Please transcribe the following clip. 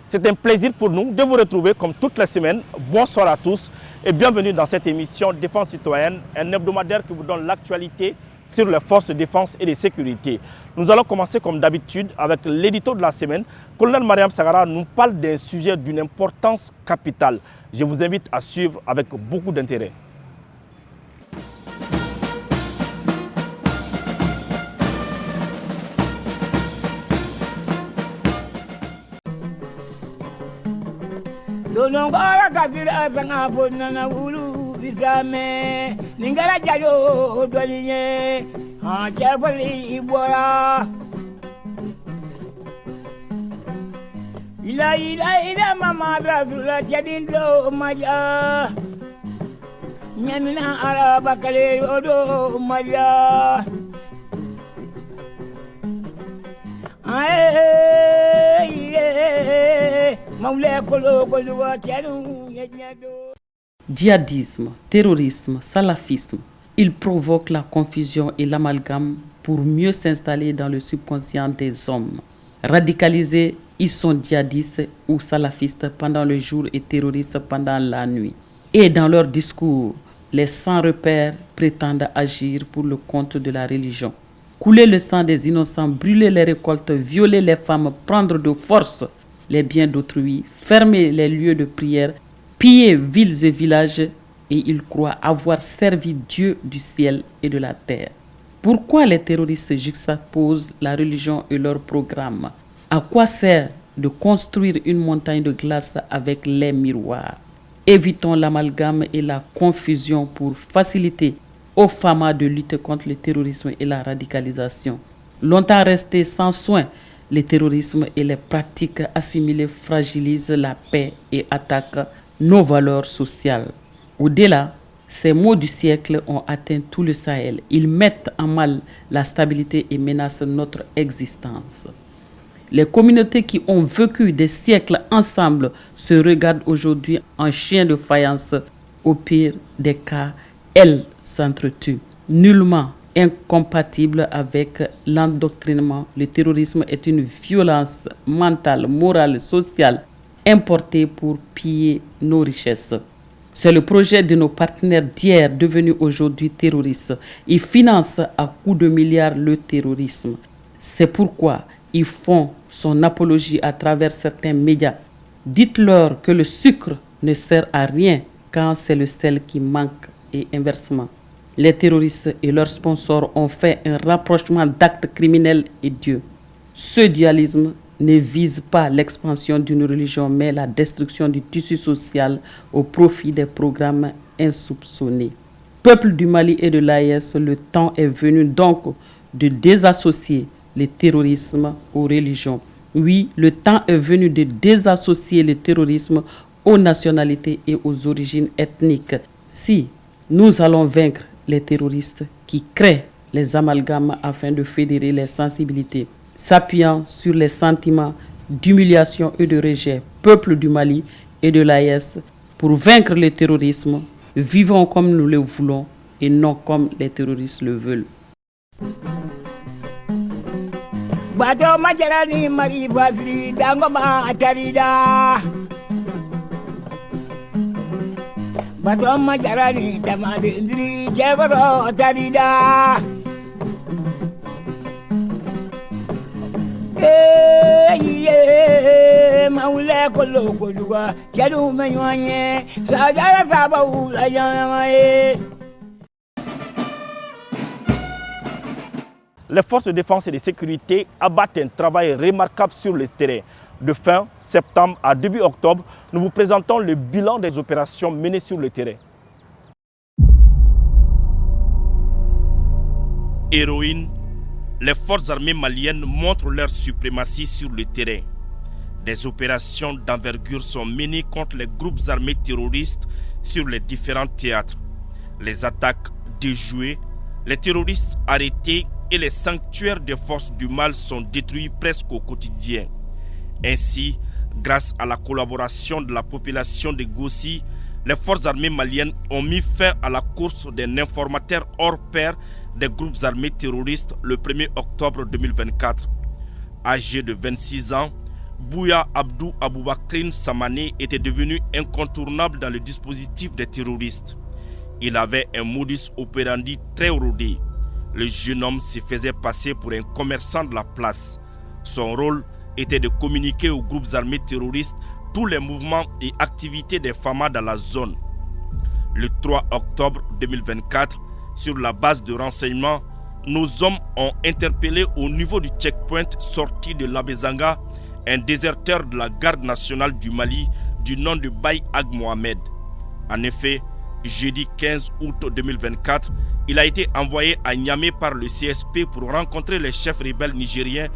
C'est un plaisir pour nous de vous retrouver comme toutes les semaines. Bonsoir à tous et bienvenue dans cette émission Défense citoyenne, un hebdomadaire qui vous donne l'actualité sur les forces de défense et de sécurité. Nous allons commencer comme d'habitude avec l'édito de la semaine. Colonel Mariam Sagara nous parle d'un sujet d'une importance capitale. Je vous invite à suivre avec beaucoup d'intérêt. Donongora kafira sanga bonana ulu bisame ningara jayo dolinye ha chafali ibora ila mama brazula jadindo maja nyamina araba kale odo maja Djihadisme, terrorisme, salafisme, ils provoquent la confusion et l'amalgame pour mieux s'installer dans le subconscient des hommes. Radicalisés, ils sont djihadistes ou salafistes pendant le jour et terroristes pendant la nuit. Et dans leur discours, les sans repères prétendent agir pour le compte de la religion. Couler le sang des innocents, brûler les récoltes, violer les femmes, prendre de force les biens d'autrui, fermer les lieux de prière, piller villes et villages, et ils croient avoir servi Dieu du ciel et de la terre. Pourquoi les terroristes juxtaposent la religion et leur programme? À quoi sert de construire une montagne de glace avec les miroirs? Évitons l'amalgame et la confusion pour faciliter au FAMA de lutter contre le terrorisme et la radicalisation. Longtemps restés sans soin, le terrorisme et les pratiques assimilées fragilisent la paix et attaquent nos valeurs sociales. Au-delà, ces maux du siècle ont atteint tout le Sahel. Ils mettent en mal la stabilité et menacent notre existence. Les communautés qui ont vécu des siècles ensemble se regardent aujourd'hui en chiens de faïence. Au pire des cas, elles s'entretuent. Nullement incompatible avec l'endoctrinement, le terrorisme est une violence mentale, morale, sociale importée pour piller nos richesses. C'est le projet de nos partenaires d'hier devenus aujourd'hui terroristes. Ils financent à coups de milliards le terrorisme. C'est pourquoi ils font son apologie à travers certains médias. Dites-leur que le sucre ne sert à rien quand c'est le sel qui manque et inversement. Les terroristes et leurs sponsors ont fait un rapprochement d'actes criminels et Dieu. Ce dualisme ne vise pas l'expansion d'une religion, mais la destruction du tissu social au profit des programmes insoupçonnés. Peuple du Mali et de l'AES, le temps est venu donc de désassocier le terrorisme aux religions. Oui, le temps est venu de désassocier le terrorisme aux nationalités et aux origines ethniques. Si nous allons vaincre les terroristes qui créent les amalgames afin de fédérer les sensibilités, s'appuyant sur les sentiments d'humiliation et de rejet, peuple du Mali et de l'AES, pour vaincre le terrorisme, vivons comme nous le voulons et non comme les terroristes le veulent. Batoma jarani tamade ndri jebaro tarida maule kolo koluwa jadu menwanye sajara sabawu ayamaye. Les forces de défense et de sécurité abattent un travail remarquable sur le terrain. De fin septembre à début octobre, nous vous présentons le bilan des opérations menées sur le terrain. Héroïne, les forces armées maliennes montrent leur suprématie sur le terrain. Des opérations d'envergure sont menées contre les groupes armés terroristes sur les différents théâtres. Les attaques déjouées, les terroristes arrêtés et les sanctuaires des forces du mal sont détruits presque au quotidien. Ainsi, grâce à la collaboration de la population de Gossi, les forces armées maliennes ont mis fin à la course d'un informateur hors pair des groupes armés terroristes le 1er octobre 2024. Âgé de 26 ans, Bouya Abdou Aboubakrine Samané était devenu incontournable dans le dispositif des terroristes. Il avait un modus operandi très rodé. Le jeune homme se faisait passer pour un commerçant de la place. Son rôle était de communiquer aux groupes armés terroristes tous les mouvements et activités des FAMA dans la zone. Le 3 octobre 2024, sur la base de renseignements, nos hommes ont interpellé au niveau du checkpoint sorti de l'Abezanga un déserteur de la garde nationale du Mali du nom de Baye Ag Mohamed. En effet, jeudi 15 août 2024, il a été envoyé à Niamey par le CSP pour rencontrer les chefs rebelles nigériens